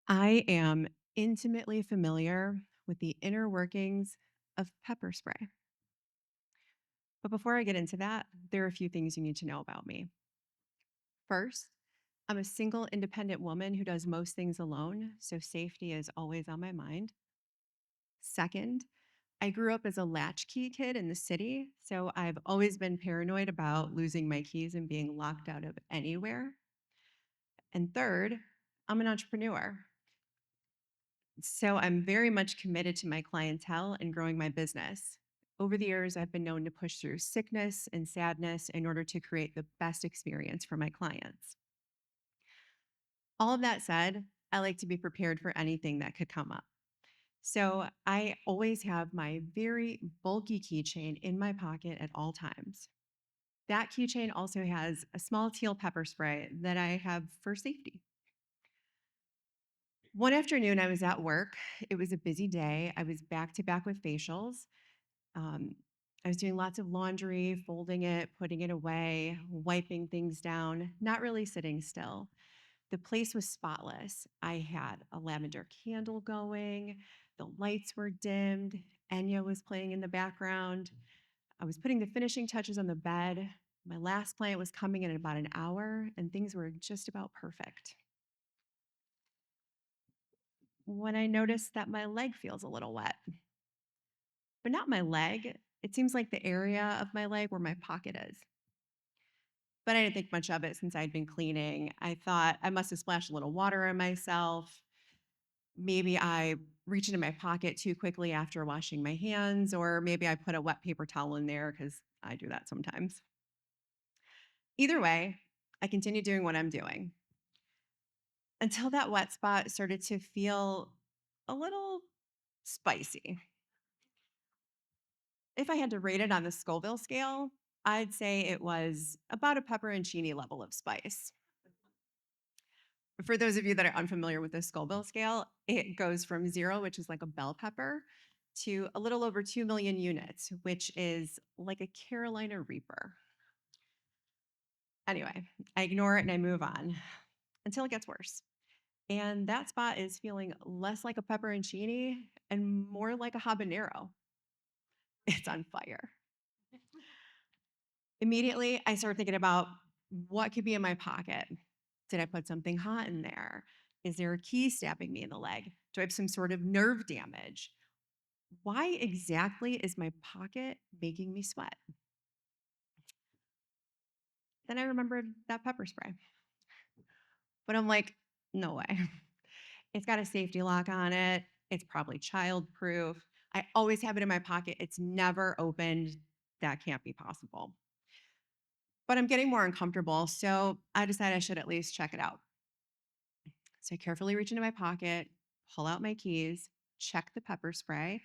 I am intimately familiar with the inner workings of pepper spray. But before I get into that, there are a few things you need to know about me. First, I'm a single independent woman who does most things alone, so safety is always on my mind. Second, I grew up as a latchkey kid in the city, so I've always been paranoid about losing my keys and being locked out of anywhere. And third, I'm an entrepreneur. So I'm very much committed to my clientele and growing my business. Over the years, I've been known to push through sickness and sadness in order to create the best experience for my clients. All of that said, I like to be prepared for anything that could come up. So I always have my very bulky keychain in my pocket at all times. That keychain also has a small teal pepper spray that I have for safety. One afternoon, I was at work. It was a busy day. I was back to back with facials. Um, I was doing lots of laundry, folding it, putting it away, wiping things down, not really sitting still. The place was spotless. I had a lavender candle going, the lights were dimmed, Enya was playing in the background. I was putting the finishing touches on the bed. My last client was coming in about an hour, and things were just about perfect. When I noticed that my leg feels a little wet, but not my leg. It seems like the area of my leg where my pocket is. But I didn't think much of it since I'd been cleaning. I thought I must have splashed a little water on myself. Maybe I reached into my pocket too quickly after washing my hands, or maybe I put a wet paper towel in there because I do that sometimes. Either way, I continued doing what I'm doing until that wet spot started to feel a little spicy. If I had to rate it on the Scoville scale, I'd say it was about a pepperoncini level of spice. For those of you that are unfamiliar with the Scoville scale, it goes from 0, which is like a bell pepper, to a little over 2 million units, which is like a Carolina Reaper. Anyway, I ignore it and I move on until it gets worse. And that spot is feeling less like a pepperoncini and more like a habanero. It's on fire. Immediately, I start thinking about what could be in my pocket. Did I put something hot in there? Is there a key stabbing me in the leg? Do I have some sort of nerve damage? Why exactly is my pocket making me sweat? Then I remembered that pepper spray. But I'm like, no way. It's got a safety lock on it. It's probably childproof. I always have it in my pocket. It's never opened. That can't be possible. But I'm getting more uncomfortable. So I decided I should at least check it out. So I carefully reach into my pocket, pull out my keys, check the pepper spray,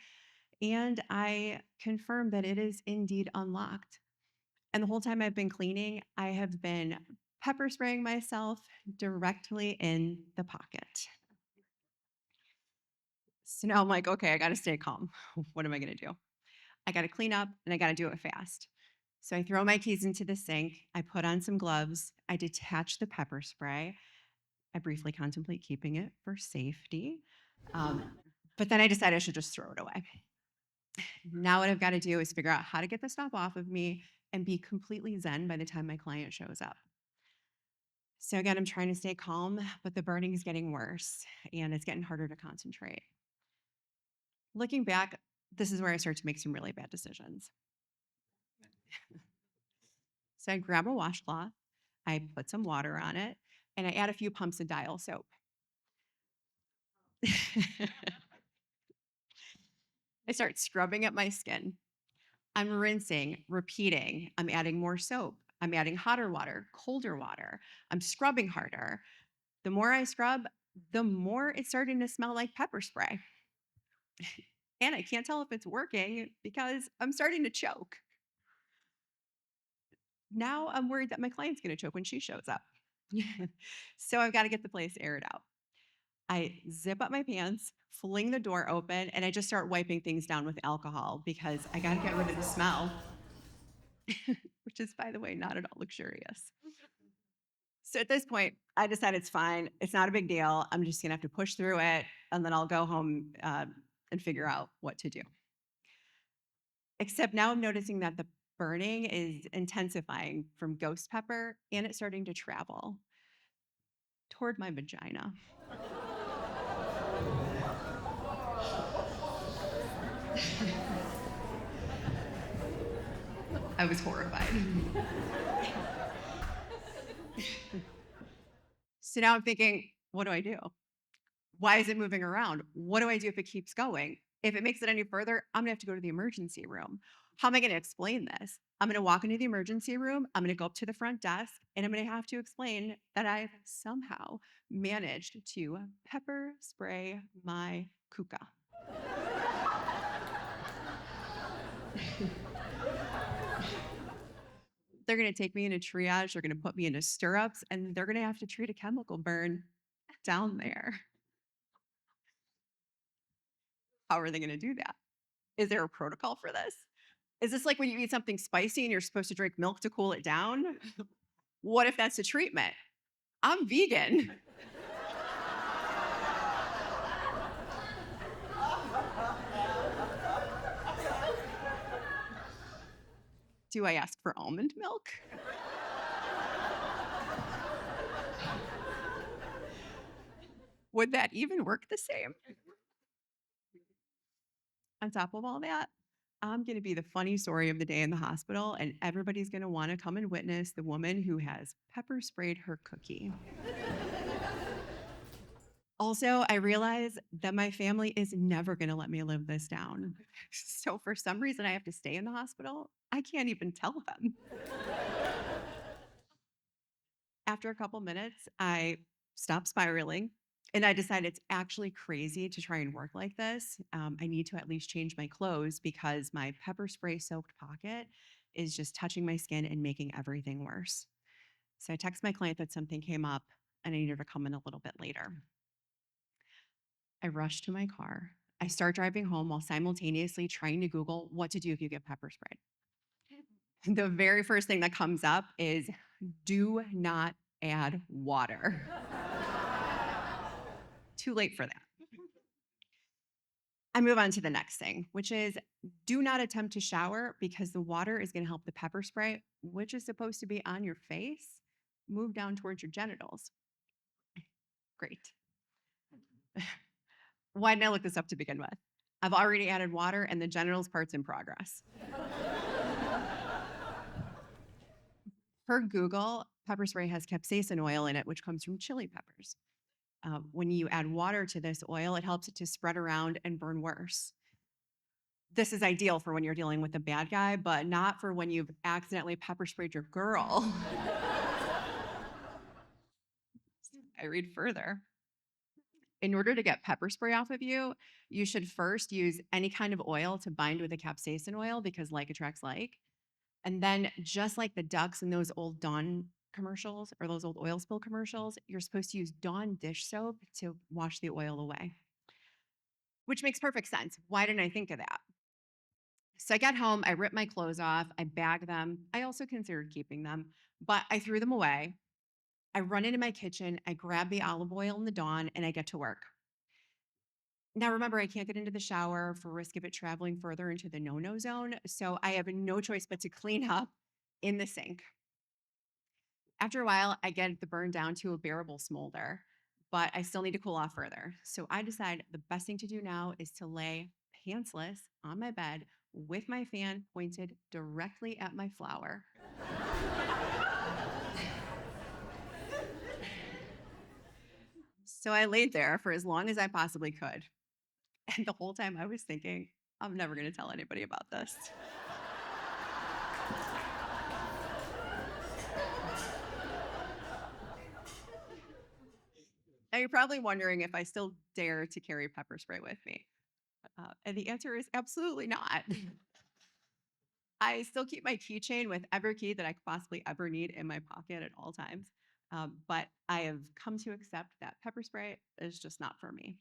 and I confirm that it is indeed unlocked. And the whole time I've been cleaning, I have been pepper spraying myself directly in the pocket. So now I'm like, okay, I got to stay calm. What am I going to do? I got to clean up and I got to do it fast. So I throw my keys into the sink. I put on some gloves. I detach the pepper spray. I briefly contemplate keeping it for safety. Um, but then I decided I should just throw it away. Now, what I've got to do is figure out how to get the stuff off of me and be completely zen by the time my client shows up. So, again, I'm trying to stay calm, but the burning is getting worse and it's getting harder to concentrate. Looking back, this is where I start to make some really bad decisions. So, I grab a washcloth, I put some water on it, and I add a few pumps of dial soap. I start scrubbing at my skin. I'm rinsing, repeating. I'm adding more soap. I'm adding hotter water, colder water. I'm scrubbing harder. The more I scrub, the more it's starting to smell like pepper spray. And I can't tell if it's working because I'm starting to choke. Now I'm worried that my client's going to choke when she shows up. So I've got to get the place aired out. I zip up my pants, fling the door open, and I just start wiping things down with alcohol because I got to get rid of the smell, which is, by the way, not at all luxurious. So at this point, I decided it's fine. It's not a big deal. I'm just going to have to push through it and then I'll go home and figure out what to do. Except now I'm noticing that the burning is intensifying from ghost pepper and it's starting to travel toward my vagina. I was horrified. So now I'm thinking, what do I do? Why is it moving around? What do I do if it keeps going? If it makes it any further, I'm gonna have to go to the emergency room. How am I gonna explain this? I'm gonna walk into the emergency room, I'm gonna go up to the front desk, and I'm gonna have to explain that I've somehow managed to pepper spray my kuka. They're gonna take me into triage, they're gonna put me into stirrups, and they're gonna have to treat a chemical burn down there. How are they gonna do that? Is there a protocol for this? Is this like when you eat something spicy and you're supposed to drink milk to cool it down? What if that's a treatment? I'm vegan. Do I ask for almond milk? Would that even work the same? On top of all that, I'm going to be the funny story of the day in the hospital, and everybody's going to want to come and witness the woman who has pepper sprayed her cookie. Also, I realize that my family is never going to let me live this down. So, for some reason, I have to stay in the hospital. I can't even tell them. After a couple minutes, I stopped spiraling and I decided it's actually crazy to try and work like this. I need to at least change my clothes because my pepper spray soaked pocket is just touching my skin and making everything worse. So I text my client that something came up and I need her to come in a little bit later. I rush to my car. I start driving home while simultaneously trying to Google what to do if you get pepper sprayed. The very first thing that comes up is do not add water. Too late for that. I move on to the next thing, which is do not attempt to shower because the water is going to help the pepper spray, which is supposed to be on your face, move down towards your genitals. Great. Why didn't I look this up to begin with? I've already added water and the genitals part's in progress. Per Google, pepper spray has capsaicin oil in it, which comes from chili peppers. When you add water to this oil, it helps it to spread around and burn worse. This is ideal for when you're dealing with a bad guy, but not for when you've accidentally pepper sprayed your girl. I read further. In order to get pepper spray off of you, you should first use any kind of oil to bind with the capsaicin oil because like attracts like. And then, just like the ducks in those old Dawn commercials or those old oil spill commercials, you're supposed to use Dawn dish soap to wash the oil away, which makes perfect sense. Why didn't I think of that? So I got home, I ripped my clothes off, I bagged them. I also considered keeping them, but I threw them away. I run into my kitchen, I grab the olive oil and the Dawn, and I get to work. Now, remember, I can't get into the shower for risk of it traveling further into the no-no zone. So I have no choice but to clean up in the sink. After a while, I get the burn down to a bearable smolder, but I still need to cool off further. So I decide the best thing to do now is to lay pantsless on my bed with my fan pointed directly at my flower. So I laid there for as long as I possibly could. And the whole time I was thinking, I'm never going to tell anybody about this. Now you're probably wondering if I still dare to carry pepper spray with me. And the answer is absolutely not. I still keep my keychain with every key that I could possibly ever need in my pocket at all times. But I have come to accept that pepper spray is just not for me.